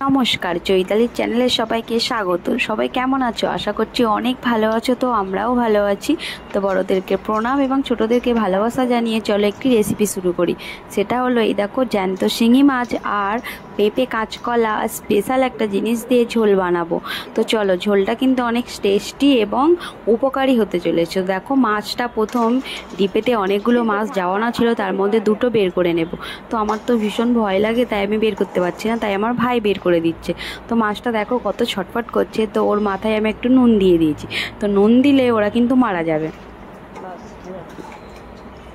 নমস্কার, চৈতালির চ্যানেলে সবাইকে স্বাগত। সবাই কেমন আছো? আশা করছি অনেক ভালো আছো। তো আমরাও ভালো আছি। তো বড়োদেরকে প্রণাম এবং ছোটোদেরকে ভালোবাসা জানিয়ে চলো একটি রেসিপি শুরু করি। সেটা হলো এই দেখো, জ্যান্ত শিঙি মাছ আর পেঁপে কাঁচকলা স্পেশাল একটা জিনিস দিয়ে ঝোল বানাবো। তো চলো, ঝোলটা কিন্তু অনেক টেস্টি এবং উপকারী হতে চলেছে। দেখো, মাছটা প্রথম ডিপেতে অনেকগুলো মাছ যাওয়ানো ছিল, তার মধ্যে দুটো বের করে নেব। তো আমার তো ভীষণ ভয় লাগে, তাই আমি বের করতে পারছি না, তাই আমার ভাই বের করে দিচ্ছে। তো মাছটা দেখো কত ছটফট করছে। তো ওর মাথায় আমি একটু নুন দিয়ে দিয়েছি। তো নুন দিলে ওরা কিন্তু মারা যাবে,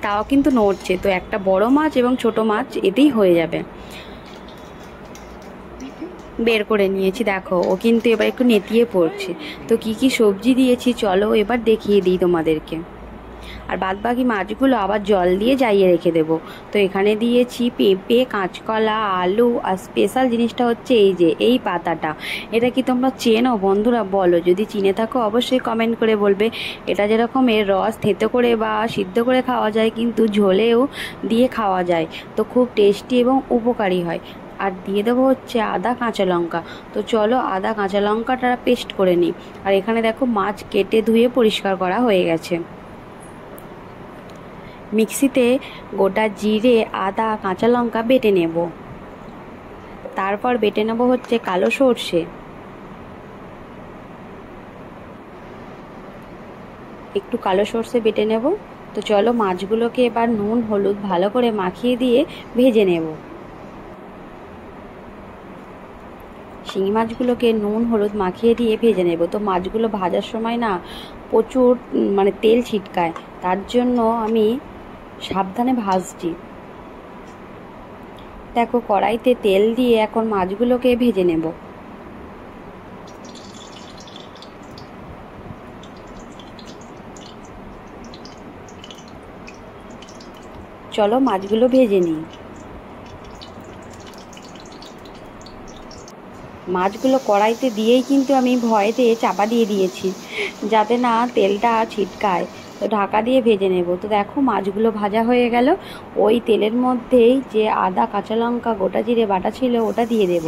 তাও কিন্তু নড়ছে। তো একটা বড় মাছ এবং ছোট মাছ এতেই হয়ে যাবে। বের করে নিয়েছি। দেখো, ও কিন্তু এবার একটু নেতিয়ে পড়ছে। তো কি কি সবজি দিয়েছি চলো এবার দেখিয়ে দিই তোমাদেরকে। আর বাদবাকি মাছগুলো আবার জল দিয়ে জাইয়ে রেখে দেবো। তো এখানে দিয়েছি পেঁপে, কাঁচকলা, আলু, আর স্পেশাল জিনিসটা হচ্ছে এই যে এই পাতাটা। এটা কি তোমরা চেনো বন্ধুরা? বলো, যদি চিনে থাকো অবশ্যই কমেন্ট করে বলবে। এটা যেরকম এর রস থেতো করে বা সিদ্ধ করে খাওয়া যায়, কিন্তু ঝোলেও দিয়ে খাওয়া যায়। তো খুব টেস্টি এবং উপকারী হয়। আর দিয়ে দেবো হচ্ছে আদা, কাঁচা লঙ্কা। তো চলো আদা কাঁচা লঙ্কাটা পেস্ট করে নিই। আর এখানে দেখো, মাছ কেটে ধুয়ে পরিষ্কার করা হয়ে গেছে। মিক্সিতে গোটা জিরে, আদা, কাঁচা লঙ্কা বেটে নেব। তারপর বেটে নেব হচ্ছে কালো সর্ষে, একটু কালো সর্ষে বেটে নেব। তো চলো, মাছগুলোকে এবার নুন হলুদ ভালো করে মাখিয়ে দিয়ে ভেজে নেব। শিঙি মাছগুলোকে নুন হলুদ মাখিয়ে দিয়ে ভেজে নেব। তো মাছগুলো ভাজার সময় না প্রচুর তেল ছিটকায়, তার জন্য আমি সাবধানে ভাজছি। দেখো, কড়াইতে তেল দিয়ে এখন মাছগুলোকে ভেজে নেব। চলো মাছগুলো ভেজে নিই। মাছগুলো কড়াইতে দিয়েই কিন্তু আমি ভয়েতে চাপা দিয়ে দিয়েছি, যাতে না তেলটা ছিটকায়। তো ঢাকা দিয়ে ভেজে নেব। তো দেখো, মাছগুলো ভাজা হয়ে গেল। ওই তেলের মধ্যেই যে আদা, কাঁচা লঙ্কা, গোটা জিরে বাটা ছিল ওটা দিয়ে দেব।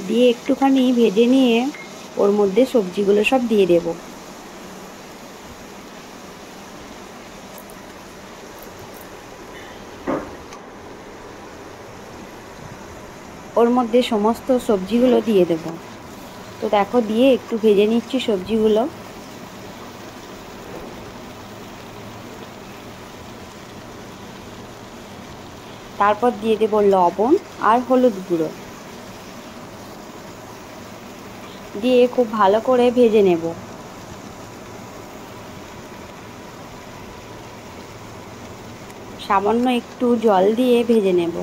দিয়ে একটুখানি ভেজে নিয়ে ওর মধ্যে সবজিগুলো সব দিয়ে দেব। ওর মধ্যে সমস্ত সবজিগুলো দিয়ে দেব। তো দেখো, দিয়ে একটু ভেজে নিচ্ছি সবজিগুলো। তারপর দিয়ে দেব লবণ আর হলুদ গুঁড়ো, দিয়ে খুব ভালো করে ভেজে নেব। সামান্য একটু জল দিয়ে ভেজে নেব।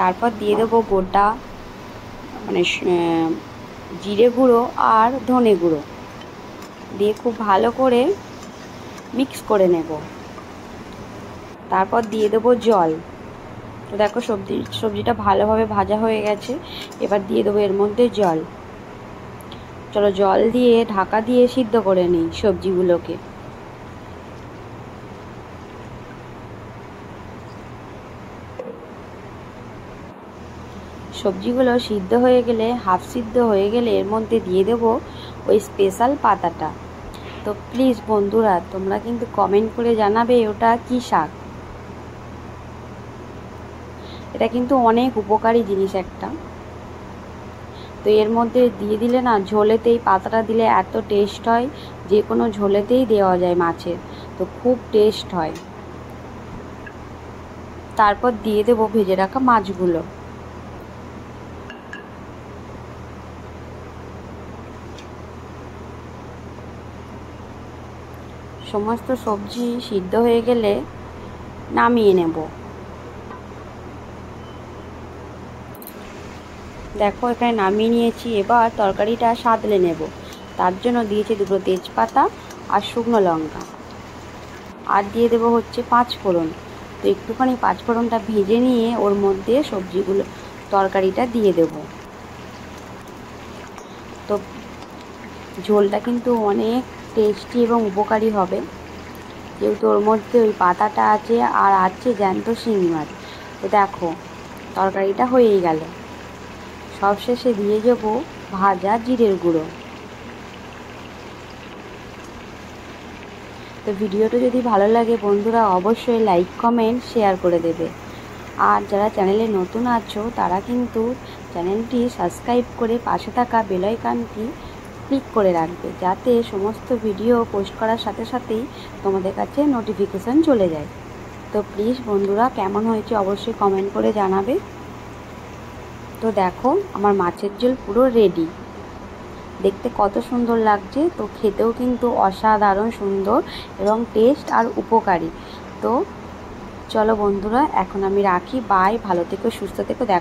তারপর দিয়ে দেবো গোটা জিরে গুঁড়ো আর ধনে গুঁড়ো, দিয়ে খুব ভালো করে মিক্স করে নেব। তারপর দিয়ে দেবো জল। তো দেখো, সবজিটা ভালোভাবে ভাজা হয়ে গেছে। এবার দিয়ে দেবো এর মধ্যে জল। চলো, জল দিয়ে ঢাকা দিয়ে সিদ্ধ করে নিই সবজিগুলোকে। সবজিগুলো সিদ্ধ হয়ে গেলে, হাফ সিদ্ধ হয়ে গেলে এর মধ্যে দিয়ে দেবো ওই স্পেশাল পাতাটা। তো প্লিজ বন্ধুরা, তোমরা কিন্তু কমেন্ট করে জানাবে ওটা কী শাক। এটা কিন্তু অনেক উপকারী জিনিস একটা। তো এর মধ্যে দিয়ে দিলে না, ঝোলেতেই পাতাটা দিলে এত টেস্ট হয়, যে কোনো ঝোলেতেই দেওয়া যায় মাছের। তো খুব টেস্ট হয়। তারপর দিয়ে দেবো ভেজে রাখা মাছগুলো। সমস্ত সবজি সিদ্ধ হয়ে গেলে নামিয়ে নেব। দেখো, এখানে নামিয়ে নিয়েছি। এবার তরকারিটা সাঁতলে নেব। তার জন্য দিয়েছি দুটো তেজপাতা আর শুকনো লঙ্কা, আর দিয়ে দেবো হচ্ছে 5 ফোড়ন। তো একটুখানি 5 ফোড়নটা ভেজে নিয়ে ওর মধ্যে সবজিগুলো, তরকারিটা দিয়ে দেব। তো ঝোলটা কিন্তু অনেক টেস্টি এবং উপকারী হবে। যেহেতু ওর মধ্যে ওই পাতাটা আছে আর আছে জ্যান্ত শিঙি মাছ। তো দেখো তরকারিটা হয়েই গেল। সবশেষে দিয়ে দেবো ভাজা জিরের গুঁড়ো। তো ভিডিওটা যদি ভালো লাগে বন্ধুরা অবশ্যই লাইক কমেন্ট শেয়ার করে দেবে। আর যারা চ্যানেলে নতুন আছো তারা কিন্তু চ্যানেলটি সাবস্ক্রাইব করে পাশে থাকা বেল আইকনটি ক্লিক করে রাখবে, যাতে সমস্ত ভিডিও পোস্ট করার সাথে সাথেই তোমাদের কাছে নোটিফিকেশান চলে যায়। তো প্লিজ বন্ধুরা কেমন হয়েছে অবশ্যই কমেন্ট করে জানাবে। তো দেখো আমার মাছের ঝোল পুরো রেডি, দেখতে কত সুন্দর লাগছে। তো খেতেও কিন্তু অসাধারণ সুন্দর এবং টেস্ট আর উপকারী। তো চলো বন্ধুরা এখন আমি রাখি, বাই, ভালো থেকো সুস্থ থেকো। দেখো।